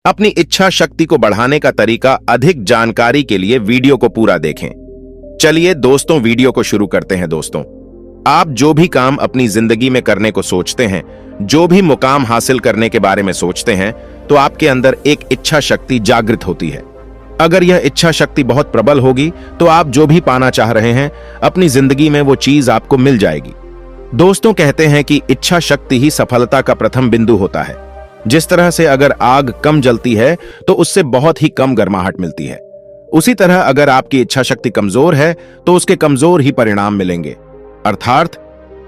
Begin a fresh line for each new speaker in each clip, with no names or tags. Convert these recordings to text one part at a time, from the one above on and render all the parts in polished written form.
अपनी इच्छा शक्ति को बढ़ाने का तरीका अधिक जानकारी के लिए वीडियो को पूरा देखें। चलिए दोस्तों, वीडियो को शुरू करते हैं। दोस्तों, आप जो भी काम अपनी जिंदगी में करने को सोचते हैं, जो भी मुकाम हासिल करने के बारे में सोचते हैं, तो आपके अंदर एक इच्छा शक्ति जागृत होती है। अगर यह इच्छा शक्ति बहुत प्रबल होगी तो आप जो भी पाना चाह रहे हैं अपनी जिंदगी में वो चीज आपको मिल जाएगी। दोस्तों, कहते हैं कि इच्छा शक्ति ही सफलता का प्रथम बिंदु होता है। जिस तरह से अगर आग कम जलती है तो उससे बहुत ही कम गर्माहट मिलती है, उसी तरह अगर आपकी इच्छा शक्ति कमजोर है तो उसके कमजोर ही परिणाम मिलेंगे। अर्थात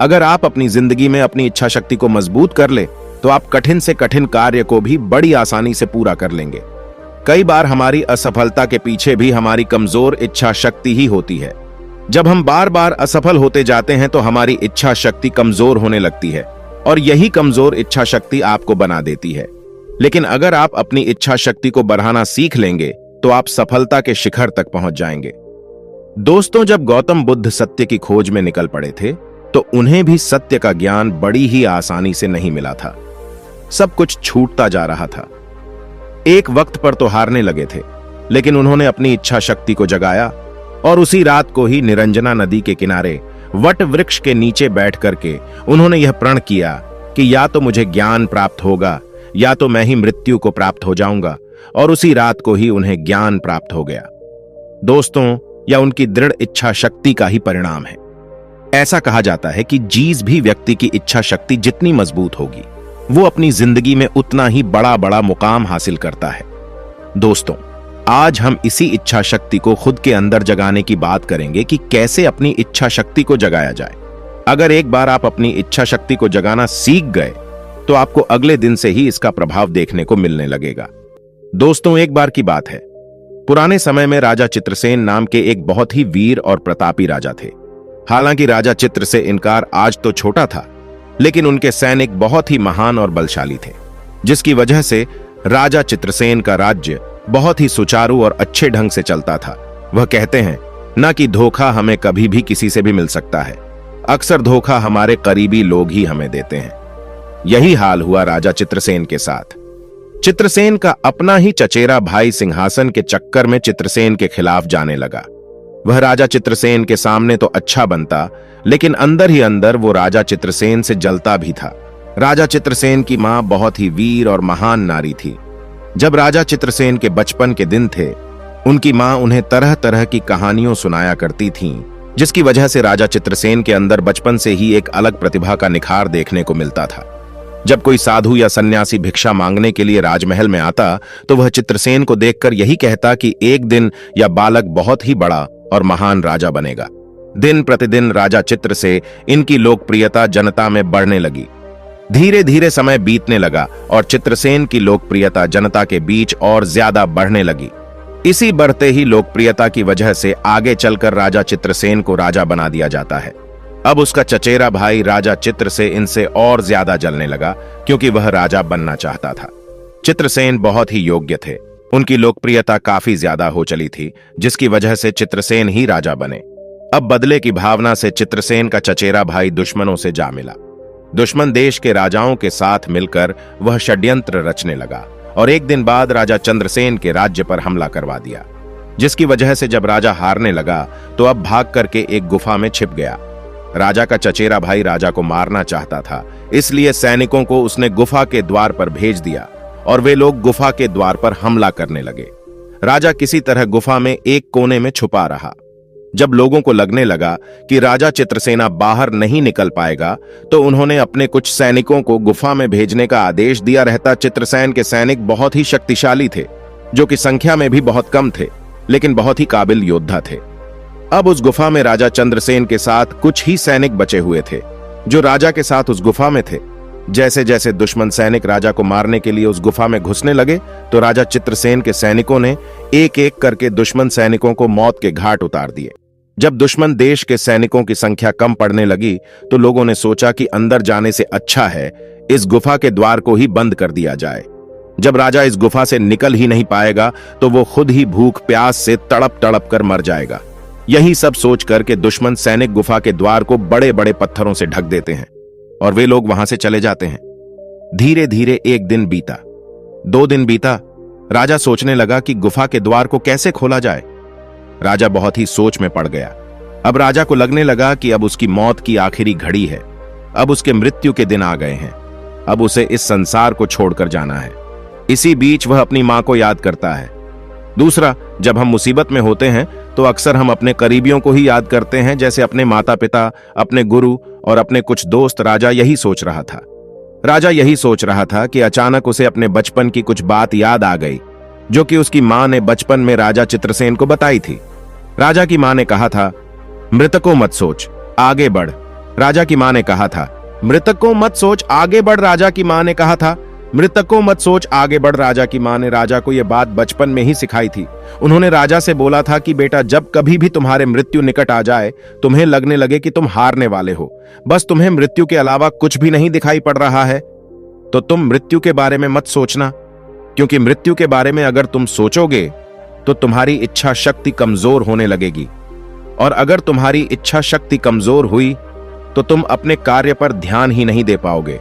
अगर आप अपनी जिंदगी में अपनी इच्छा शक्ति को मजबूत कर ले तो आप कठिन से कठिन कार्य को भी बड़ी आसानी से पूरा कर लेंगे। कई बार हमारी असफलता के पीछे भी हमारी कमजोर इच्छा शक्ति ही होती है। जब हम बार बार असफल होते जाते हैं तो हमारी इच्छा शक्ति कमजोर होने लगती है और यही कमजोर इच्छा शक्ति आपको बना देती है। लेकिन अगर आप अपनी इच्छा शक्ति को बढ़ाना सीख लेंगे तो आप सफलता के शिखर तक पहुंच जाएंगे। दोस्तों, जब गौतम बुद्ध सत्य की खोज में निकल पड़े थे तो उन्हें भी सत्य का ज्ञान बड़ी ही आसानी से नहीं मिला था। सब कुछ छूटता जा रहा था। एक वक्त पर तो हारने लगे थे, लेकिन उन्होंने अपनी इच्छा शक्ति को जगाया और उसी रात को ही निरंजना नदी के किनारे वट वृक्ष के नीचे बैठ करके उन्होंने यह प्रण किया कि या तो मुझे ज्ञान प्राप्त होगा या तो मैं ही मृत्यु को प्राप्त हो जाऊंगा, और उसी रात को ही उन्हें ज्ञान प्राप्त हो गया। दोस्तों, यह उनकी दृढ़ इच्छा शक्ति का ही परिणाम है। ऐसा कहा जाता है कि जिस भी व्यक्ति की इच्छा शक्ति जितनी मजबूत होगी वो अपनी जिंदगी में उतना ही बड़ा बड़ा मुकाम हासिल करता है। दोस्तों, आज हम इसी इच्छा शक्ति को खुद के अंदर जगाने की बात करेंगे कि कैसे अपनी इच्छा शक्ति को जगाया जाए। अगर एक बार आप अपनी इच्छा शक्ति को जगाना सीख गए तो आपको अगले दिन से ही इसका प्रभाव देखने को मिलने लगेगा। दोस्तों, एक बार की बात है, पुराने समय में राजा चित्रसेन नाम के एक बहुत ही वीर और प्रतापी राजा थे। हालांकि राजा चित्र से इनकार आज तो छोटा था, लेकिन उनके सैनिक बहुत ही महान और बलशाली थे, जिसकी वजह से राजा चित्रसेन का राज्य बहुत ही सुचारू और अच्छे ढंग से चलता था। वह कहते हैं ना कि धोखा हमें कभी भी किसी से भी मिल सकता है, अक्सर धोखा हमारे करीबी लोग ही हमें देते हैं। यही हाल हुआ राजा चित्रसेन के साथ। चित्रसेन का अपना ही चचेरा भाई सिंहासन के चक्कर में चित्रसेन के खिलाफ जाने लगा। वह राजा चित्रसेन के सामने तो अच्छा बनता, लेकिन अंदर ही अंदर वो राजा चित्रसेन से जलता भी था। राजा चित्रसेन की मां बहुत ही वीर और महान नारी थी। जब राजा चित्रसेन के बचपन के दिन थे, उनकी मां उन्हें तरह तरह की कहानियों सुनाया करती थीं, जिसकी वजह से राजा चित्रसेन के अंदर बचपन से ही एक अलग प्रतिभा का निखार देखने को मिलता था। जब कोई साधु या सन्यासी भिक्षा मांगने के लिए राजमहल में आता तो वह चित्रसेन को देखकर यही कहता कि एक दिन यह बालक बहुत ही बड़ा और महान राजा बनेगा। दिन प्रतिदिन राजा चित्र से इनकी लोकप्रियता जनता में बढ़ने लगी। धीरे धीरे समय बीतने लगा और चित्रसेन की लोकप्रियता जनता के बीच और ज्यादा बढ़ने लगी। इसी बढ़ते ही लोकप्रियता की वजह से आगे चलकर राजा चित्रसेन को राजा बना दिया जाता है। अब उसका चचेरा भाई राजा चित्र से इनसे और ज्यादा जलने लगा, क्योंकि वह राजा बनना चाहता था। चित्रसेन बहुत ही योग्य थे, उनकी लोकप्रियता काफी ज्यादा हो चली थी, जिसकी वजह से चित्रसेन ही राजा बने। अब बदले की भावना से चित्रसेन का चचेरा भाई दुश्मनों से जा मिला। दुश्मन देश के राजाओं के साथ मिलकर वह षड्यंत्र रचने लगा और एक दिन बाद राजा चंद्रसेन के राज्य पर हमला करवा दिया, जिसकी वजह से जब राजा हारने लगा तो अब भाग करके एक गुफा में छिप गया। राजा का चचेरा भाई राजा को मारना चाहता था, इसलिए सैनिकों को उसने गुफा के द्वार पर भेज दिया और वे लोग गुफा के द्वार पर हमला करने लगे। राजा किसी तरह गुफा में एक कोने में छुपा रहा। जब लोगों को लगने लगा कि राजा चित्रसेना बाहर नहीं निकल पाएगा तो उन्होंने अपने कुछ सैनिकों को गुफा में भेजने का आदेश दिया। रहता चित्रसेन के सैनिक बहुत ही शक्तिशाली थे, जो कि संख्या में भी बहुत कम थे, लेकिन बहुत ही काबिल योद्धा थे। अब उस गुफा में राजा चंद्रसेन के साथ कुछ ही सैनिक बचे हुए थे, जो राजा के साथ उस गुफा में थे। जैसे जैसे दुश्मन सैनिक राजा को मारने के लिए उस गुफा में घुसने लगे तो राजा चित्रसेन के सैनिकों ने एक एक करके दुश्मन सैनिकों को मौत के घाट उतार दिए। जब दुश्मन देश के सैनिकों की संख्या कम पड़ने लगी तो लोगों ने सोचा कि अंदर जाने से अच्छा है इस गुफा के द्वार को ही बंद कर दिया जाए। जब राजा इस गुफा से निकल ही नहीं पाएगा तो वो खुद ही भूख प्यास से तड़प तड़प कर मर जाएगा। यही सब सोच करके दुश्मन सैनिक गुफा के द्वार को बड़े बड़े पत्थरों से ढक देते हैं और वे लोग वहां से चले जाते हैं। धीरे धीरे एक दिन बीता, 2 दिन बीता, राजा सोचने लगा कि गुफा के द्वार को कैसे खोला जाए। राजा बहुत ही सोच में पड़ गया। अब राजा को लगने लगा कि अब उसकी मौत की आखिरी घड़ी है, अब उसके मृत्यु के दिन आ गए हैं, अब उसे इस संसार को छोड़कर जाना है। इसी बीच वह अपनी मां को याद करता है। दूसरा, जब हम मुसीबत में होते हैं तो अक्सर हम अपने करीबियों को ही याद करते हैं, जैसे अपने माता पिता, अपने गुरु और अपने कुछ दोस्त। राजा यही सोच रहा था। राजा यही सोच रहा था कि अचानक उसे अपने बचपन की कुछ बात याद आ गई, जो कि उसकी मां ने बचपन में राजा चित्रसेन को बताई थी। राजा की मां ने कहा था, मृतकों मत सोच, आगे बढ़। राजा की मां ने कहा था, मृतकों मत सोच, आगे बढ़। राजा की मां ने कहा था, मृतकों मत सोच, आगे बढ़। राजा की मां ने राजा को यह बात बचपन में ही सिखाई थी। उन्होंने राजा से बोला था कि बेटा, जब कभी भी तुम्हारे मृत्यु निकट आ जाए, तुम्हें लगने लगे कि तुम हारने वाले हो, बस तुम्हें मृत्यु के अलावा कुछ भी नहीं दिखाई पड़ रहा है, तो तुम मृत्यु के बारे में मत सोचना, क्योंकि मृत्यु के बारे में अगर तुम सोचोगे तो तुम्हारी इच्छा शक्ति कमजोर होने लगेगी, और अगर तुम्हारी इच्छा शक्ति कमजोर हुई तो तुम अपने कार्य पर ध्यान ही नहीं दे पाओगे,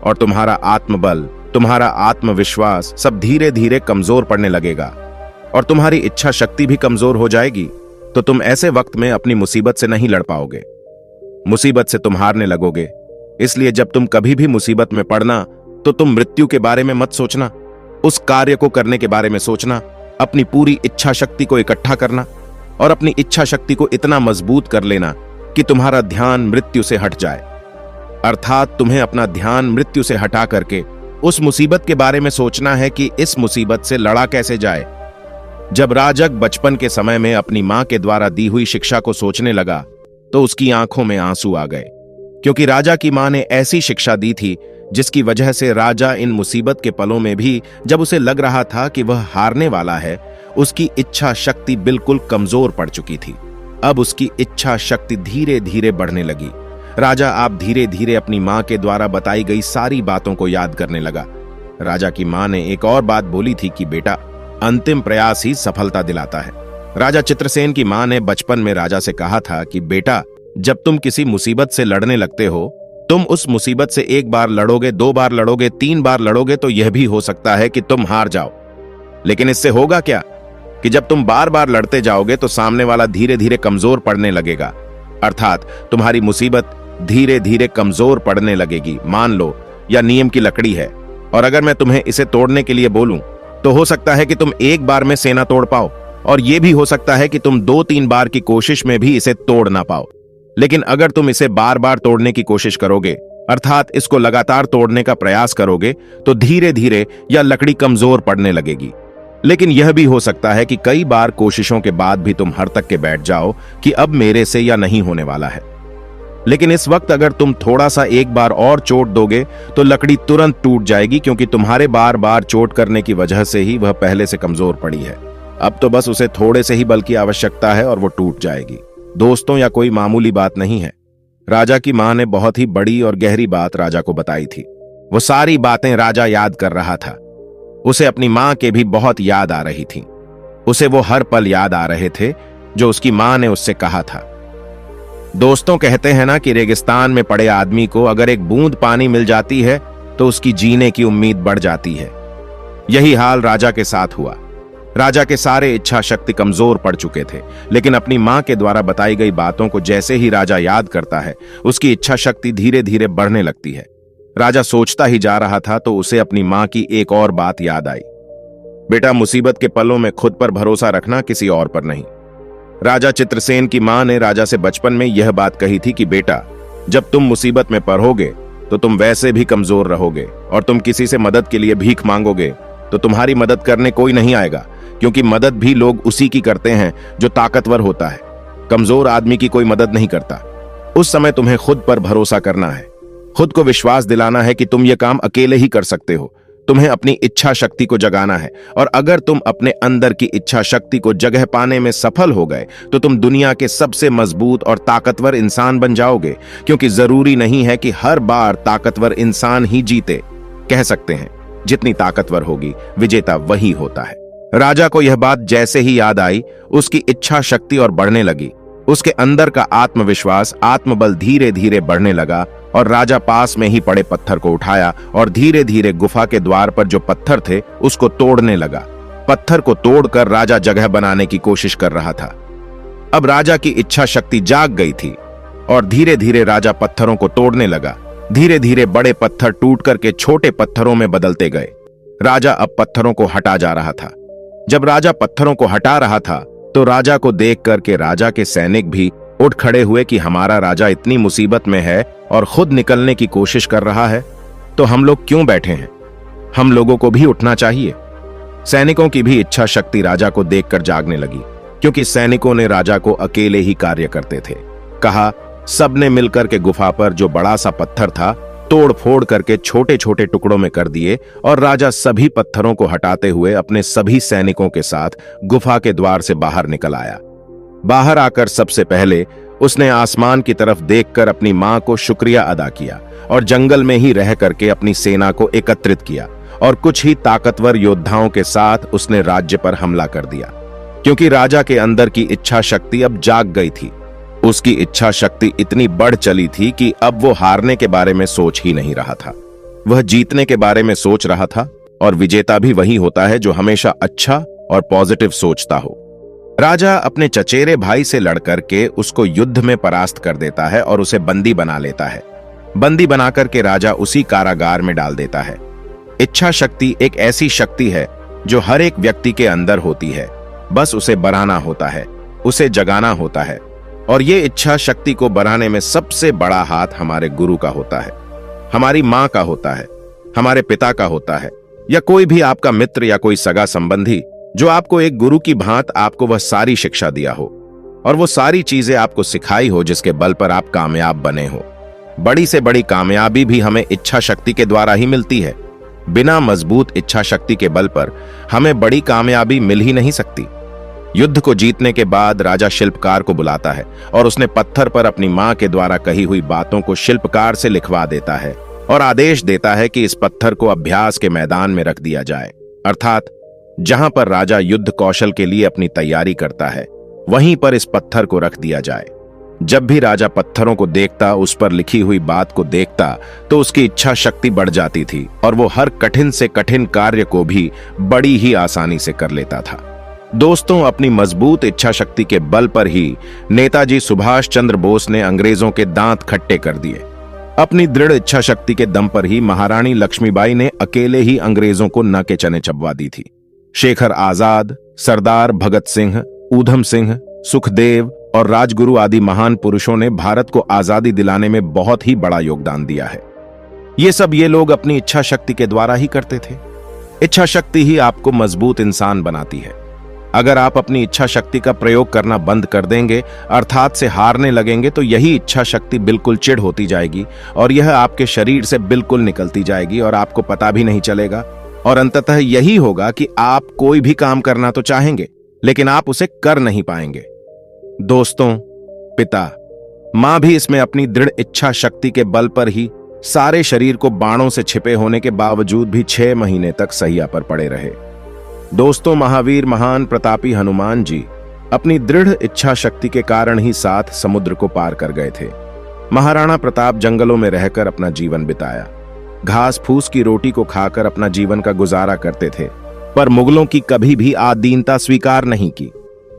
और तुम्हारा आत्मबल, तुम्हारा आत्मविश्वास सब धीरे धीरे कमजोर पड़ने लगेगा, और तुम्हारी इच्छा शक्ति भी कमजोर हो जाएगी। तो तुम ऐसे वक्त में अपनी मुसीबत से नहीं लड़ पाओगे, मुसीबत से तुम हारने लगोगे। इसलिए जब तुम कभी भी मुसीबत में पड़ना तो तुम मृत्यु के बारे में मत सोचना, उस कार्य को करने के बारे में सोचना, अपनी पूरी इच्छा शक्ति को इकट्ठा करना और अपनी इच्छा शक्ति को इतना मजबूत कर लेना कि तुम्हारा ध्यान मृत्यु से हट जाए। अर्थात तुम्हें अपना ध्यान मृत्यु से हटा करके उस मुसीबत के बारे में सोचना है कि इस मुसीबत से लड़ा कैसे जाए। जब राजग बचपन के समय में अपनी मां के द्वारा दी हुई शिक्षा को सोचने लगा तो उसकी आंखों में आंसू आ गए, क्योंकि राजा की मां ने ऐसी शिक्षा दी थी जिसकी वजह से राजा इन मुसीबत के पलों में भी, जब उसे लग रहा था कि वह हारने वाला है, उसकी इच्छा शक्ति बिल्कुल कमजोर पड़ चुकी थी। अब उसकी इच्छा शक्ति धीरे धीरे बढ़ने लगी। राजा आप धीरे धीरे अपनी मां के द्वारा बताई गई सारी बातों को याद करने लगा। राजा की मां ने एक और बात बोली थी कि बेटा, अंतिम प्रयास ही सफलता दिलाता है। राजा चित्रसेन की मां ने बचपन में राजा से कहा था कि बेटा, जब तुम किसी मुसीबत से लड़ने लगते हो, तुम उस मुसीबत से एक बार लड़ोगे, दो बार लड़ोगे, तीन बार लड़ोगे तो यह भी हो सकता है कि तुम हार जाओ। लेकिन इससे होगा क्या कि जब तुम बार बार लड़ते जाओगे तो सामने वाला धीरे धीरे कमजोर पड़ने लगेगा, अर्थात तुम्हारी मुसीबत धीरे धीरे कमजोर पड़ने लगेगी। मान लो यह नियम की लकड़ी है, और अगर मैं तुम्हें इसे तोड़ने के लिए बोलूं तो हो सकता है कि तुम एक बार में सेना तोड़ पाओ, और यह भी हो सकता है कि तुम दो तीन बार की कोशिश में भी इसे तोड़ ना पाओ। लेकिन अगर तुम इसे बार बार तोड़ने की कोशिश करोगे, अर्थात इसको लगातार तोड़ने का प्रयास करोगे, तो धीरे धीरे यह लकड़ी कमजोर पड़ने लगेगी। लेकिन यह भी हो सकता है कि कई बार कोशिशों के बाद भी तुम हर तक के बैठ जाओ कि अब मेरे से यह नहीं होने वाला है। लेकिन इस वक्त अगर तुम थोड़ा सा एक बार और चोट दोगे तो लकड़ी तुरंत टूट जाएगी, क्योंकि तुम्हारे बार बार चोट करने की वजह से ही वह पहले से कमजोर पड़ी है। अब तो बस उसे थोड़े से ही बल की आवश्यकता है और वो टूट जाएगी। दोस्तों, यह कोई मामूली बात नहीं है। राजा की मां ने बहुत ही बड़ी और गहरी बात राजा को बताई थी। वो सारी बातें राजा याद कर रहा था। उसे अपनी मां के भी बहुत याद आ रही थी। उसे वो हर पल याद आ रहे थे जो उसकी मां ने उससे कहा था। दोस्तों, कहते हैं ना कि रेगिस्तान में पड़े आदमी को अगर एक बूंद पानी मिल जाती है तो उसकी जीने की उम्मीद बढ़ जाती है। यही हाल राजा के साथ हुआ। राजा के सारे इच्छा शक्ति कमजोर पड़ चुके थे, लेकिन अपनी मां के द्वारा बताई गई बातों को जैसे ही राजा याद करता है, उसकी इच्छा शक्ति धीरे धीरे बढ़ने लगती है। राजा सोचता ही जा रहा था तो उसे अपनी मां की एक और बात याद आई। बेटा, मुसीबत के पलों में खुद पर भरोसा रखना, किसी और पर नहीं। राजा चित्रसेन की मां ने राजा से बचपन में यह बात कही थी कि बेटा, जब तुम मुसीबत में पड़ोगे तो तुम वैसे भी कमजोर रहोगे, और तुम किसी से मदद के लिए भीख मांगोगे तो तुम्हारी मदद करने कोई नहीं आएगा, क्योंकि मदद भी लोग उसी की करते हैं जो ताकतवर होता है। कमजोर आदमी की कोई मदद नहीं करता। उस समय तुम्हें खुद पर भरोसा करना है, खुद को विश्वास दिलाना है कि तुम यह काम अकेले ही कर सकते हो। तुम्हें अपनी इच्छा शक्ति को जगाना है, और अगर तुम अपने अंदर की इच्छा शक्ति को जगह पाने में सफल हो गए तो तुम दुनिया के सबसे मजबूत और ताकतवर इंसान बन जाओगे, क्योंकि जरूरी नहीं है कि हर बार ताकतवर इंसान ही जीते। कह सकते हैं, जितनी ताकतवर होगी विजेता वही होता है। राजा को यह बात जैसे ही याद आई, उसकी इच्छा शक्ति और बढ़ने लगी। उसके अंदर का आत्मविश्वास, आत्मबल धीरे धीरे बढ़ने लगा, और राजा पास में ही पड़े पत्थर को उठाया और धीरे धीरे गुफा के द्वार पर जो पत्थर थे उसको तोड़ने लगा। पत्थर को तोड़कर राजा जगह बनाने की कोशिश कर रहा था। अब राजा की इच्छा शक्ति जाग गई थी और धीरे धीरे राजा पत्थरों को तोड़ने लगा। धीरे धीरे बड़े पत्थर टूट करके छोटे पत्थरों में बदलते गए। राजा अब पत्थरों को हटा जा रहा था। जब राजा पत्थरों को हटा रहा था तो राजा को देख करके राजा के सैनिक भी उठ खड़े हुए कि हमारा राजा इतनी मुसीबत में है और खुद निकलने की कोशिश कर रहा है, तो हम लोग क्यों बैठे हैं? हम लोगों को भी उठना चाहिए। सैनिकों की भी इच्छा शक्ति राजा को देखकर जागने लगी, क्योंकि सैनिकों ने राजा को अकेले ही कार्य करते थे। कहा, सबने मिलकर के गुफा पर जो बड़ा सा पत्थर था तोड़ फोड़ करके छोटे छोटे टुकड़ों में कर दिए और राजा सभी पत्थरों को हटाते हुए अपने सभी सैनिकों के साथ गुफा के द्वार से बाहर निकल आया। बाहर आकर सबसे पहले उसने आसमान की तरफ देखकर अपनी मां को शुक्रिया अदा किया और जंगल में ही रह करके अपनी सेना को एकत्रित किया और कुछ ही ताकतवर योद्धाओं के साथ उसने राज्य पर हमला कर दिया। क्योंकि राजा के अंदर की इच्छा शक्ति अब जाग गई थी। उसकी इच्छा शक्ति इतनी बढ़ चली थी कि अब वो हारने के बारे में सोच ही नहीं रहा था। वह जीतने के बारे में सोच रहा था, और विजेता भी वही होता है जो हमेशा अच्छा और पॉजिटिव सोचता हो। राजा अपने चचेरे भाई से लड़कर के उसको युद्ध में परास्त कर देता है और उसे बंदी बना लेता है। बंदी बनाकर के राजा उसी कारागार में डाल देता है। इच्छा शक्ति एक ऐसी शक्ति है जो हर एक व्यक्ति के अंदर होती है, बस उसे बढ़ाना होता है, उसे जगाना होता है। और ये इच्छा शक्ति को बढ़ाने में सबसे बड़ा हाथ हमारे गुरु का होता है, हमारी माँ का होता है, हमारे पिता का होता है, या कोई भी आपका मित्र या कोई सगा संबंधी जो आपको एक गुरु की भांत आपको वह सारी शिक्षा दिया हो और वो सारी चीजें आपको सिखाई हो जिसके बल पर आप कामयाब बने हो। बड़ी से बड़ी कामयाबी भी हमें इच्छा शक्ति के द्वारा ही मिलती है। बिना मजबूत इच्छा शक्ति के बल पर हमें बड़ी कामयाबी मिल ही नहीं सकती। युद्ध को जीतने के बाद राजा शिल्पकार को बुलाता है और उसने पत्थर पर अपनी मां के द्वारा कही हुई बातों को शिल्पकार से लिखवा देता है और आदेश देता है कि इस पत्थर को अभ्यास के मैदान में रख दिया जाए, अर्थात जहां पर राजा युद्ध कौशल के लिए अपनी तैयारी करता है वहीं पर इस पत्थर को रख दिया जाए। जब भी राजा पत्थरों को देखता, उस पर लिखी हुई बात को देखता, तो उसकी इच्छा शक्ति बढ़ जाती थी और वो हर कठिन से कठिन कार्य को भी बड़ी ही आसानी से कर लेता था। दोस्तों, अपनी मजबूत इच्छा शक्ति के बल पर ही नेताजी सुभाष चंद्र बोस ने अंग्रेजों के दांत खट्टे कर दिए। अपनी दृढ़ इच्छा शक्ति के दम पर ही महारानी लक्ष्मीबाई ने अकेले ही अंग्रेजों को न के चने चबवा दी थी। शेखर आजाद, सरदार भगत सिंह, ऊधम सिंह, सुखदेव और राजगुरु आदि महान पुरुषों ने भारत को आजादी दिलाने में बहुत ही बड़ा योगदान दिया है। ये लोग अपनी इच्छा शक्ति के द्वारा ही करते थे। इच्छा शक्ति ही आपको मजबूत इंसान बनाती है। अगर आप अपनी इच्छा शक्ति का प्रयोग करना बंद कर देंगे, अर्थात से हारने लगेंगे, तो यही इच्छा शक्ति बिल्कुल चिढ़ होती जाएगी और यह आपके शरीर से बिल्कुल निकलती जाएगी और आपको पता भी नहीं चलेगा। और अंततः यही होगा कि आप कोई भी काम करना तो चाहेंगे, लेकिन आप उसे कर नहीं पाएंगे। दोस्तों, पिता, मां भी इसमें अपनी दृढ़ इच्छा शक्ति के बल पर ही सारे शरीर को बाणों से छिपे होने के बावजूद भी 6 महीने तक सैया पर पड़े रहे। दोस्तों, महावीर महान प्रतापी हनुमान जी अपनी दृढ़ इच्छा शक्ति के कारण ही 7 समुद्र को पार कर गए थे। महाराणा प्रताप जंगलों में रहकर अपना जीवन बिताया, घास फूस की रोटी को खाकर अपना जीवन का गुजारा करते थे, पर मुगलों की कभी भी आदीनता स्वीकार नहीं की।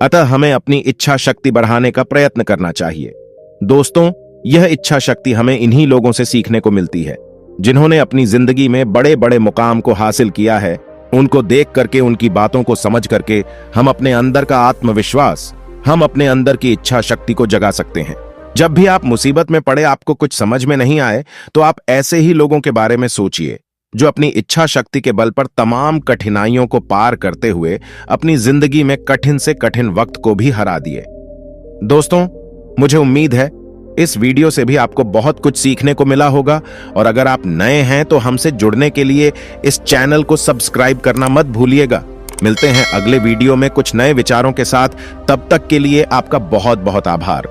अतः हमें अपनी इच्छा शक्ति बढ़ाने का प्रयत्न करना चाहिए। दोस्तों, यह इच्छा शक्ति हमें इन्हीं लोगों से सीखने को मिलती है जिन्होंने अपनी जिंदगी में बड़े बड़े मुकाम को हासिल किया है। उनको देख करके, उनकी बातों को समझ करके हम अपने अंदर का आत्मविश्वास, हम अपने अंदर की इच्छा शक्ति को जगा सकते हैं। जब भी आप मुसीबत में पड़े, आपको कुछ समझ में नहीं आए, तो आप ऐसे ही लोगों के बारे में सोचिए जो अपनी इच्छा शक्ति के बल पर तमाम कठिनाइयों को पार करते हुए अपनी जिंदगी में कठिन से कठिन वक्त को भी हरा दिए। दोस्तों, मुझे उम्मीद है इस वीडियो से भी आपको बहुत कुछ सीखने को मिला होगा, और अगर आप नए हैं तो हमसे जुड़ने के लिए इस चैनल को सब्सक्राइब करना मत भूलिएगा। मिलते हैं अगले वीडियो में कुछ नए विचारों के साथ। तब तक के लिए आपका बहुत बहुत आभार।